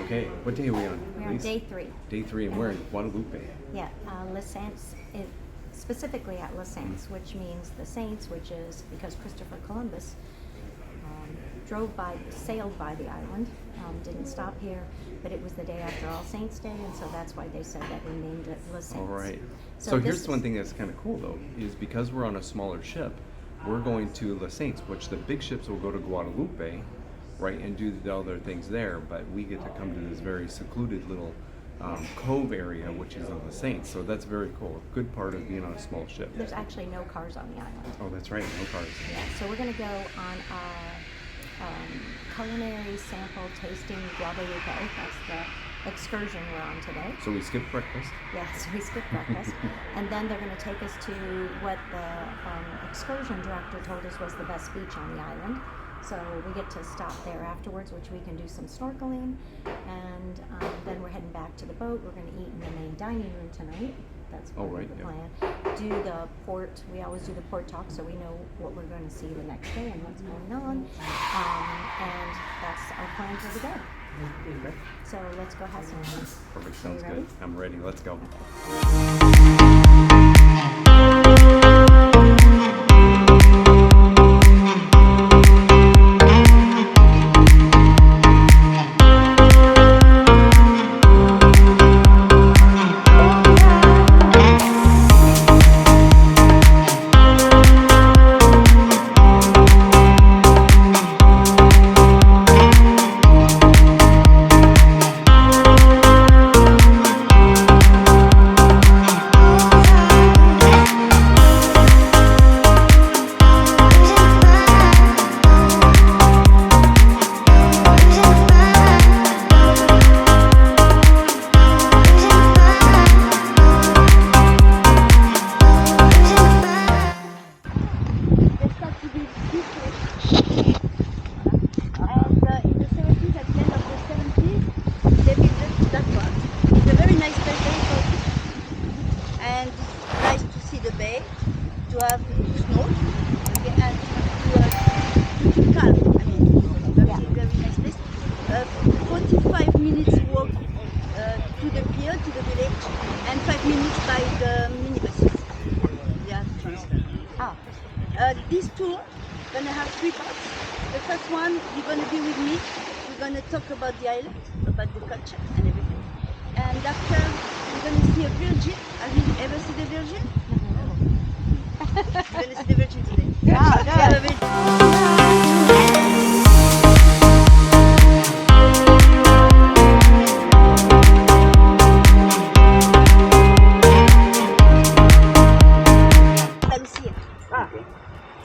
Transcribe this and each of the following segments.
Okay, what day are we on? We're on day 3. Day 3, and we're in Guadeloupe. Yeah, Les Saints, specifically at Les Saints, which means the Saints, which is because Christopher Columbus sailed by the island, didn't stop here, but it was the day after All Saints Day, and so that's why they said that we named it Les Saints. All right. So here's one thing that's kind of cool, though, is because we're on a smaller ship, we're going to Les Saints, which the big ships will go to Guadeloupe, right, and do the other things there, but we get to come to this very secluded little cove area, which is in the Saints. So that's very cool. Good part of being on a small ship. There's actually no cars on the island. Oh, that's right, no cars. Yeah, so we're going to go on our culinary sample tasting Guadeloupe. That's the excursion we're on today. So we skipped breakfast. Yeah, so we skipped breakfast. And then they're going to take us to what the excursion director told us was the best beach on the island. So we get to stop there afterwards, which we can do some snorkeling, and then we're heading back to the boat. We're going to eat in the main dining room tonight. That's the plan. Do the port. We always do the port talk, so we know what we're going to see the next day and what's going on. And that's our plan for the day. Okay. So let's go have some fun. Perfect. Sounds good. I'm ready. Let's go. This tour gonna have 3 parts. The first one, you're gonna be with me. We're gonna talk about the island, about the culture and everything. And after, you're gonna see a virgin. Have you ever seen a virgin? You're gonna see the virgin today. Yeah,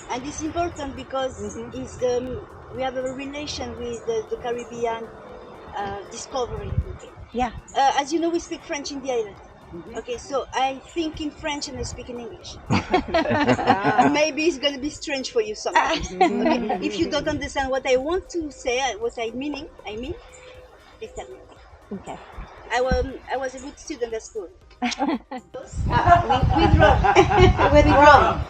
and it's important because it's we have a relation with the Caribbean discovery. Yeah. As you know, we speak French in the island. Okay, so I think in French and I speak in English. Maybe it's going to be strange for you sometimes. Okay? If you don't understand what I want to say, what I mean, please tell me. Okay. I was a good student at school. with rum. With rum.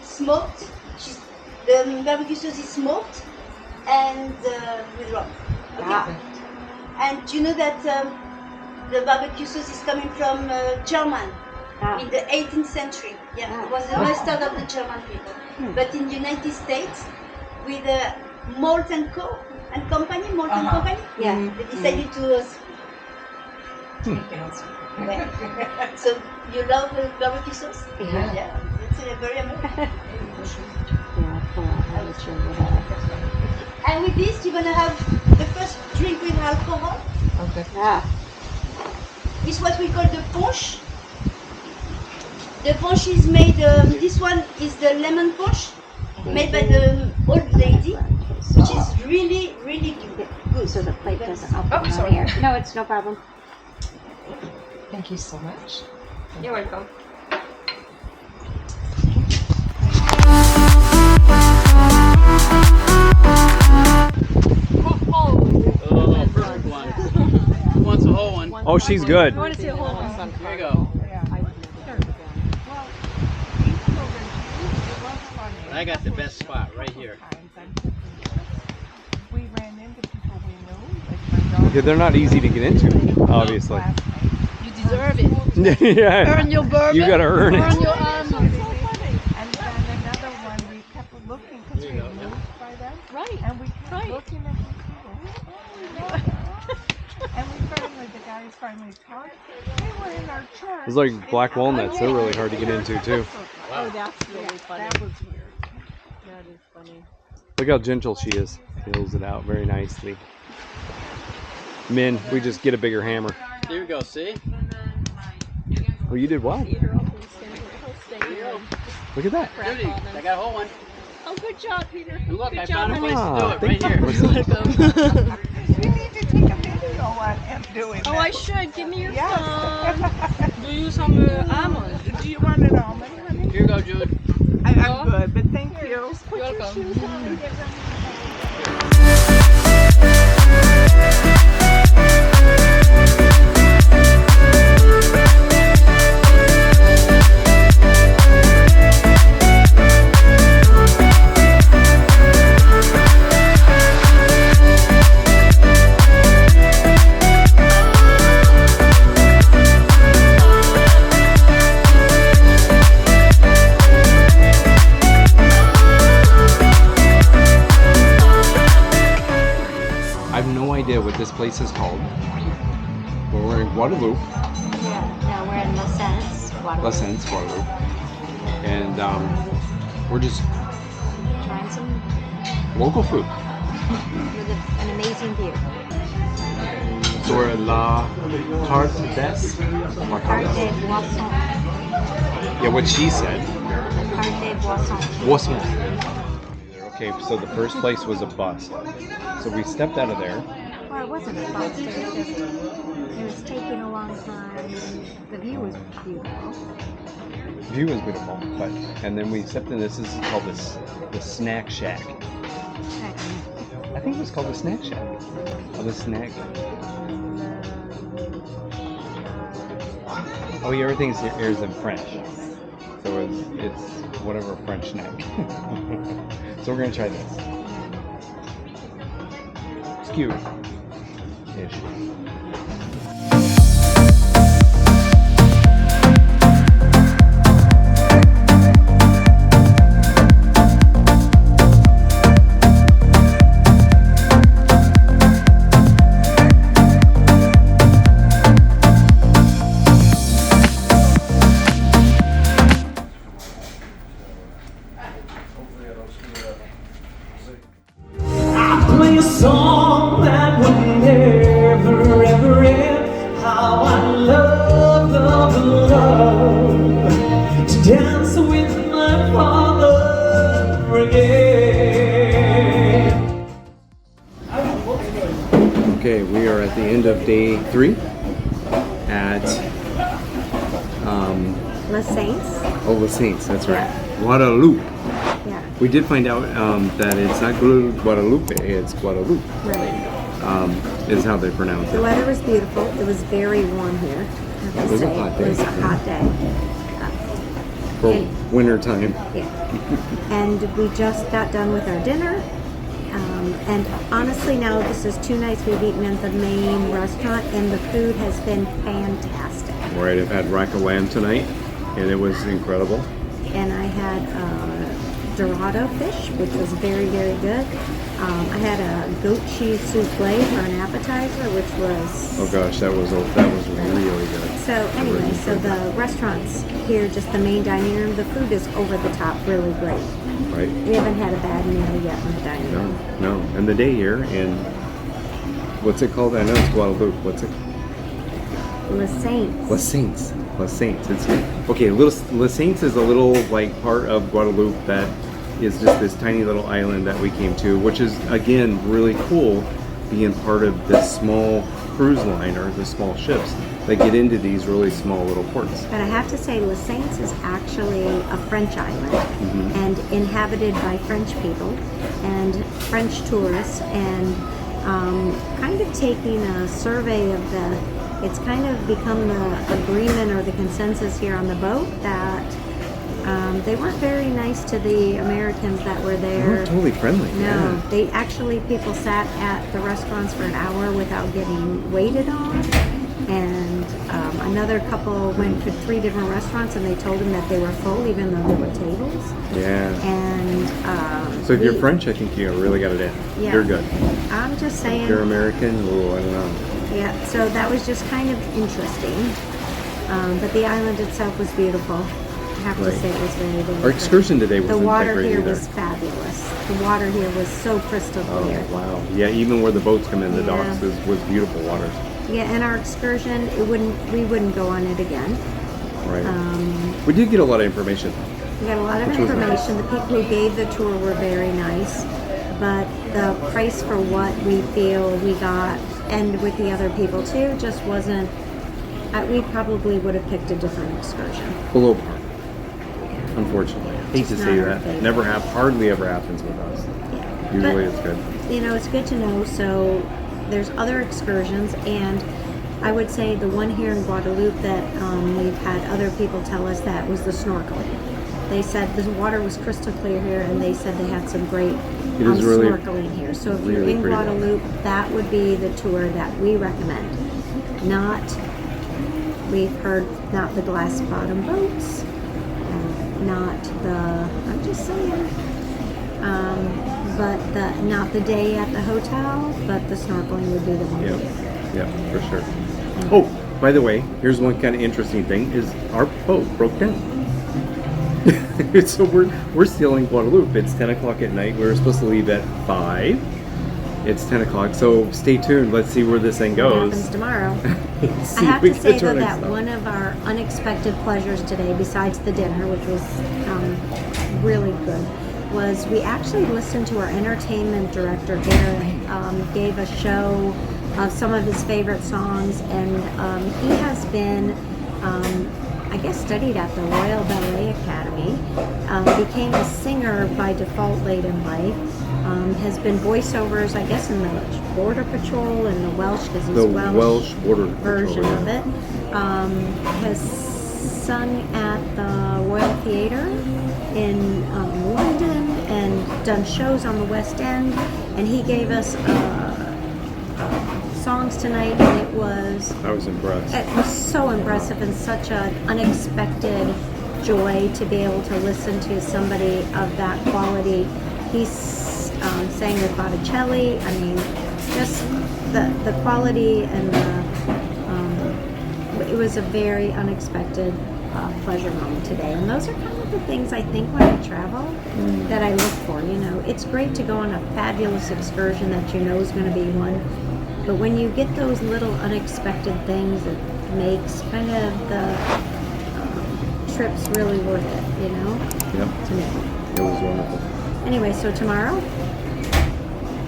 Smoked. The barbecue sauce is smoked and with rum. Okay. And you know that the barbecue sauce is coming from German in the 18th century. Yeah, it was the mustard of the German people. But in the United States, with Maarten and Company, they decided to. So you love barbecue sauce? Yeah, it's very American. And with this, you're gonna have the first drink with alcohol. Okay. It's what we call the punch. The punch is made. This one is the lemon punch, made by the old lady, which is really, really good. So the plate doesn't open Oh, sorry. here. No, it's no problem. Thank you so much. You're welcome. Perfect one. Who wants a whole one? Oh, she's good. I want to see a whole one. Here you go. I got the best spot right here. We ran Yeah, they're not easy to get into, obviously. You deserve it. Yeah. Earn your bourbon. You gotta earn it. Earn your almonds. And then another one, we kept looking because we moved by them. Right. And we kept looking at these people. Oh, we love them. And we finally, the guys finally talked. They were in our church. It's like black walnuts. They're really hard to get into, too. Oh, that's really funny. That was weird. That is funny. Look how gentle she is. Fills it out very nicely. Men, we just get a bigger hammer. Here we go, see? Oh, you did well. Look at that. Judy, I got a whole one. Oh, good job, Peter. And look, Good I job, found a honey. place to do it right here. You need to take a video on him doing Oh, that. I should. Give me your Yes. phone. Do you some almonds? Do you want an almond, honey? Here you go, Jude. I'm good, but thank you. You're welcome. I have no idea what this place is called. But we're in Guadeloupe. Yeah, no, we're in Lessens, Guadeloupe. Lessons, Guadeloupe. And we're just Trying some local food. with an amazing view. So we're at La Carte des. La Carte Carte. des Boissons. Yeah, what she said. Carte des Boissons. Boisson. Okay, so the first place was a bus. So we stepped out of there. Well, it wasn't a bus. It was taking a long time. The view was beautiful. The view was beautiful, but and then we stepped in. This is called the Snack Shack. I think it was called the Snack Shack. Oh, the snack. Oh, yeah, everything's here is in French. So it's whatever French snack. So we're gonna try this. It's cute-ish. Play a song that would never ever end. How I love, love, love to dance with my father again. Okay, we are at the end of day 3 at Les Saints. Les Saints, that's right. Guadeloupe. Yeah, We did find out that it's not Guadeloupe, it's Guadeloupe, right. is how they pronounce The it. weather was beautiful. It was very warm here. I have to It was a say. hot day. It was a hot day. For and- winter time. Yeah. And we just got done with our dinner. And honestly, now this is 2 nights we've eaten at the main restaurant, and the food has been fantastic. Right, I've had rack of lamb tonight, and it was incredible. And I had dorado fish, which was very, very good. I had a goat cheese souffle for an appetizer, which was... Oh gosh, that was really good. So anyway, so the restaurants here, just the main dining room, the food is over the top, really great. Right? We haven't had a bad meal yet in the dining room. No. And the day here in, what's it called? I know it's Guadeloupe. What's it? Les Saints. Les Saints. Les Saints. It's okay. Les Saints is a little like part of Guadeloupe that is just this tiny little island that we came to, which is again really cool, being part of this small cruise line or the small ships that get into these really small little ports. But I have to say, Les Saints is actually a French island and inhabited by French people and French tourists, and kind of taking a survey of it's kind of become the agreement or the consensus here on the boat that They weren't very nice to the Americans that were They there. were totally friendly. No, Yeah. they actually, people sat at the restaurants for an hour without getting waited on. And another couple went to 3 different restaurants and they told them that they were full even though there were tables. Yeah. And So if you're French, I think you really got it in. Yeah. You're good. I'm just If saying. you're American, oh, I don't know. Yeah, so that was just kind of interesting. But the island itself was beautiful. I have Right. to say it was very, very Our excursion today The wasn't that water great here either. was fabulous. The water here was so crystal Oh, clear. wow. Yeah, even where the boats come in, the Yeah. docks was beautiful water. Yeah, and our excursion, we wouldn't go on it again. Right. Um, We did get a lot of information. We got a lot of Which was information. The people who gave the tour were very nice, but the price for what we feel we got, and with the other people too, just wasn't. We probably would have picked a different excursion. Below par. Unfortunately. I hate to Just say not our that. favorite. Never hardly ever happens with us. Yeah. Usually But, it's good. you know, it's good to know. So there's other excursions, and I would say the one here in Guadeloupe that we've had other people tell us that was the snorkeling. They said the water was crystal clear here, and they said they had some great It is really, snorkeling here. So if you're really in pretty. Guadeloupe, that would be the tour that we recommend. We've heard not the glass bottom boats, not the, I'm just saying, but not the day at the hotel, but the snorkeling would be the one. Yeah, yeah, for sure. Oh, by the way, here's one kind of interesting thing: is our boat broke down. So we're still in Guadeloupe. It's 10 o'clock at night. We were supposed to leave at 5. It's 10 o'clock. So stay tuned. Let's see where this thing What goes. happens tomorrow? See I if have we to get say to though our that next stop. one of our unexpected pleasures today, besides the dinner, which was really good, was we actually listened to our entertainment director, Gary, gave a show of some of his favorite songs, and he has been, I guess, studied at the Royal Ballet Academy, became a singer by default late in life, has been voiceovers, I guess, in the Border Patrol and the Welsh, because he's The Welsh Border version Patrol, of it. Has sung at the Royal Theatre in London and done shows on the West End, and he gave us songs tonight, and it was so impressive and such an unexpected joy to be able to listen to somebody of that quality. He's sang with Botticelli. I mean, just the quality and it was a very unexpected pleasure moment today. And those are kind of the things I think when I travel that I look for. You know, it's great to go on a fabulous excursion that you know is going to be one. But when you get those little unexpected things, it makes kind of the trips really worth it, you know? Yep. To me. It was wonderful. Anyway, so tomorrow,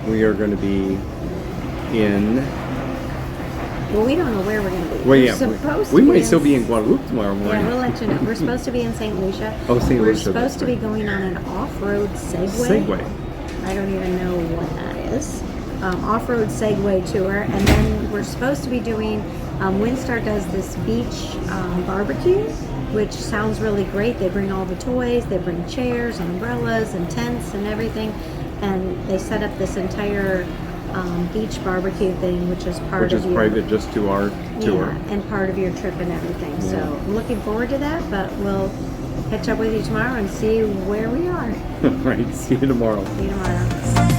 We are going to be in. well, we don't know where we're going to be. Well, We're yeah, supposed we to might still be in Guadeloupe tomorrow morning. Yeah, we'll let you know. We're supposed to be in St. Lucia. Oh, St. We're Lucia, that's supposed to be right. going on an off-road Segway. Segway. I don't even know what that is. Off-road Segway tour, and then we're supposed to be doing. Windstar does this beach barbecue, which sounds really great. They bring all the toys, they bring chairs and umbrellas and tents and everything, and they set up this entire beach barbecue thing, which is part Which of is your private just to our tour. yeah, and part of your trip and everything. So Yeah. I'm looking forward to that, but we'll catch up with you tomorrow and see where we are. Right. See you tomorrow. See you tomorrow.